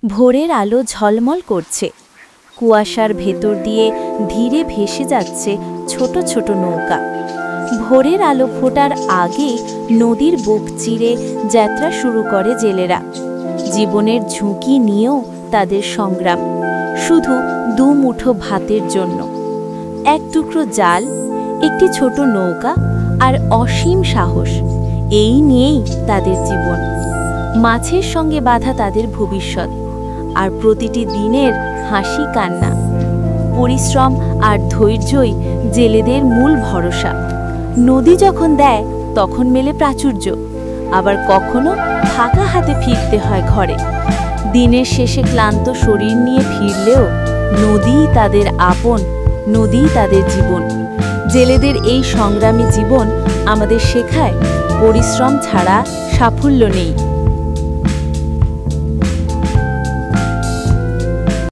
ভোরের আলো ঝলমল করছে। কুয়াশার ভেতর দিয়ে ধীরে ভেসে যাচ্ছে ছোট ছোট নৌকা। ভোরের আলো ফোটার আগেই নদীর বুক চিরে যাত্রা শুরু করে জেলেরা। জীবনের ঝুঁকি নিয়েও তাদের সংগ্রাম, শুধু দুমুঠো ভাতের জন্য। এক টুকরো জাল, একটি ছোট নৌকা আর অসীম সাহস, এই নিয়েই তাদের জীবন। মাছের সঙ্গে বাঁধা তাদের ভবিষ্যৎ, আর প্রতিটি দিনের হাসি কান্না। পরিশ্রম আর ধৈর্যই জেলেদের মূল ভরসা। নদী যখন দেয় তখন মেলে প্রাচুর্য, আবার কখনো ফাঁকা হাতে ফিরতে হয় ঘরে। দিনের শেষে ক্লান্ত শরীর নিয়ে ফিরলেও নদীই তাদের আপন, নদীই তাদের জীবন। জেলেদের এই সংগ্রামী জীবন আমাদের শেখায়, পরিশ্রম ছাড়া সাফল্য নেই।